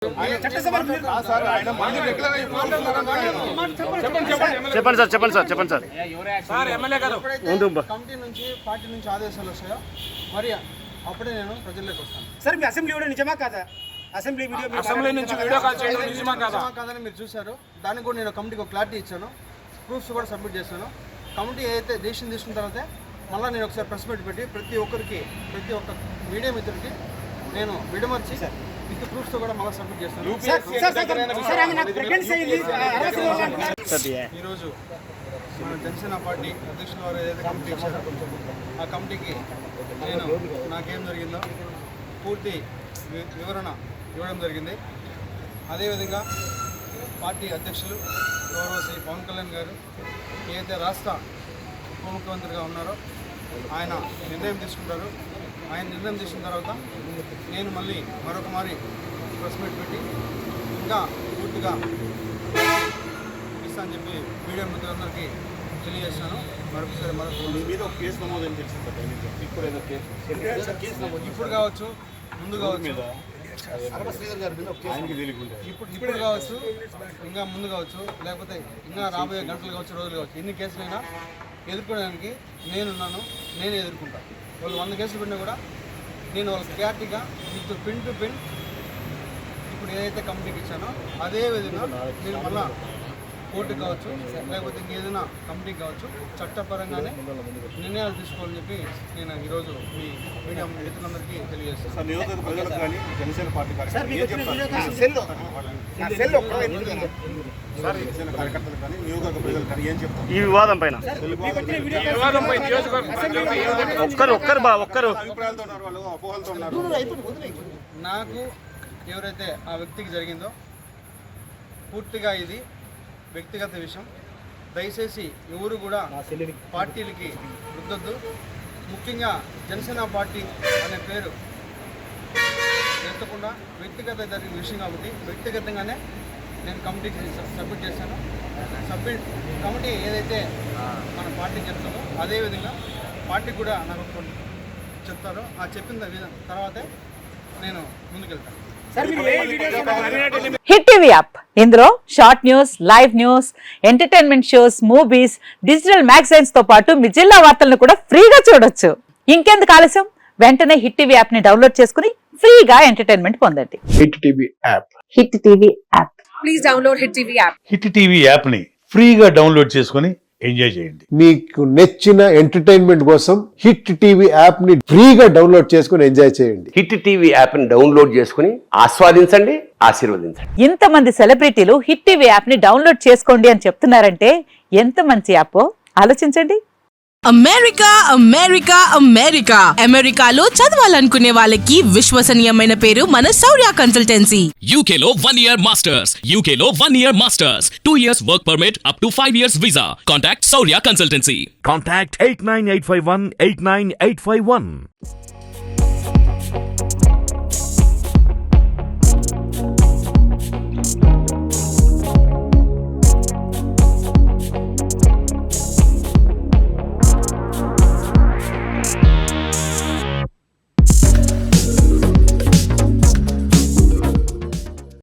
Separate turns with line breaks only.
చెప్పండి sir
committee నుంచి party నుంచి ఆదేశాలు వస్తాయో మరి అప్పుడే నేను ప్రజల్లోకి వస్తాను.
సార్ మీ అసెంబ్లీ వీడియో నిజమా కాదా? అసెంబ్లీ
నుంచి వీడియో కాల్ చేయడం నిజమా
కాదని మీరు చూశారు. దానికి కూడా నేను కమిటీకి ఒక క్లారిటీ ఇచ్చాను, ప్రూఫ్స్ కూడా సబ్మిట్ చేశాను. కమిటీ ఏదైతే డెసిషన్ తీసుకున్న తర్వాత మళ్ళీ నేను ఒకసారి ప్రెస్ మీట్ పెట్టి ప్రతి ఒక్క మీడియా మిత్రుడికి నేను విడమర్చి విత్ ప్రూఫ్స్తో కూడా మళ్ళీ సబ్మిట్ చేస్తాను. ఈరోజు మన జనసేన పార్టీ అధ్యక్షుల వారు ఏదైతే కమిటీ ఇచ్చారో ఆ కమిటీకి నేను నాకేం జరిగిందో పూర్తి వివరణ ఇవ్వడం జరిగింది. అదేవిధంగా పార్టీ అధ్యక్షులు గౌరవ శ్రీ పవన్ కళ్యాణ్ గారు ఏదైతే రాష్ట్ర ఉప ముఖ్యమంత్రిగా ఉన్నారో ఆయన నిర్ణయం తీసుకుంటారు. ఆయన నిర్ణయం తీసుకున్న తర్వాత నేను మళ్ళీ మరొకమారి ప్రెస్ మీట్ పెట్టి ఇంకా పూర్తిగా ఇస్తా అని చెప్పి మీడియా మిత్రులందరికీ తెలియజేస్తాను. మరొకసారి ఇప్పుడు కావచ్చు, ముందు కావచ్చు, ఇప్పుడు కావచ్చు, ఇంకా ముందు కావచ్చు, లేకపోతే ఇంకా రాబోయే గంటలు కావచ్చు, రోజులు కావచ్చు, ఎన్ని కేసులైనా ఎదుర్కోవడానికి నేనున్నాను. నేను ఎదుర్కొంటాను. వాళ్ళు 100 కేసులు పెట్టినా కూడా నేను వాళ్ళకి క్లారిటీగా విత్ పిన్ టు పిన్ ఇప్పుడు ఏదైతే కమిటీకి ఇచ్చానో అదే విధంగా నేను మళ్ళా కోర్టుకు కావచ్చు, లేకపోతే ఇంకేదైనా కమిటీకి కావచ్చు, చట్టపరంగానే నిర్ణయాలు తీసుకోవాలని చెప్పి నేను ఈరోజు మీ మీడియా మిత్రులందరికీ తెలియజేస్తాను.
ఈ వివాదం పైన
నాకు ఎవరైతే ఆ వ్యక్తికి జరిగిందో పూర్తిగా ఇది వ్యక్తిగత విషయం. దయచేసి ఎవరు కూడా పార్టీలకి రుద్దొద్దు. ముఖ్యంగా జనసేన పార్టీ అనే పేరు ఎత్తకుండా వ్యక్తిగత జరిగిన విషయం కాబట్టి వ్యక్తిగతంగానే నేను కమిటీకి సబ్మిట్ చేశాను. కమిటీ ఏదైతే మన పార్టీకి చెప్తామో అదేవిధంగా పార్టీ కూడా నాకు చెప్తారో ఆ చెప్పిన తర్వాతే నేను ముందుకెళ్తాను.
హిట్ టీవీ యాప్, ఇందులో short news, live news, entertainment shows, movies, digital magazines తో పాటు మీ జిల్లా వార్తలను కూడా ఫ్రీగా చూడొచ్చు. ఇంకెందుకు ఆలస్యం, వెంటనే హిట్ టీవీ యాప్ ని డౌన్లోడ్ చేసుకుని ఫ్రీగా ఎంటర్టైన్మెంట్ పొందండి.
Hit TV app,
hit TV app,
please download hit TV app.
Hit TV app ని ఫ్రీగా డౌన్లోడ్ చేసుకుని ఎంజాయ్ చేయండి.
మీకు నచ్చిన ఎంటర్టైన్మెంట్ కోసం హిట్ టీవీ యాప్ ని ఫ్రీగా డౌన్లోడ్ చేసుకుని ఎంజాయ్ చేయండి.
హిట్ టీవీ యాప్ ని డౌన్లోడ్ చేసుకుని ఆస్వాదించండి, ఆశీర్వదించండి.
ఇంతమంది సెలబ్రిటీలు హిట్ టీవీ యాప్ ని డౌన్లోడ్ చేసుకోండి అని చెప్తున్నారంటే ఎంత మంచి యాప్ ఆలోచించండి.
అమెరికా అమెరికా అమెరికా అమెరికాలో చదవాలనుకునే వాళ్ళకి విశ్వసనీయమైన పేరు మన శౌర్య కన్సల్టెన్సీ.
UK లో 1 year masters, UK లో 1 year masters, 2 years work permit up to 5 years visa. Contact Shaurya Consultancy.
Contact 89851 89851.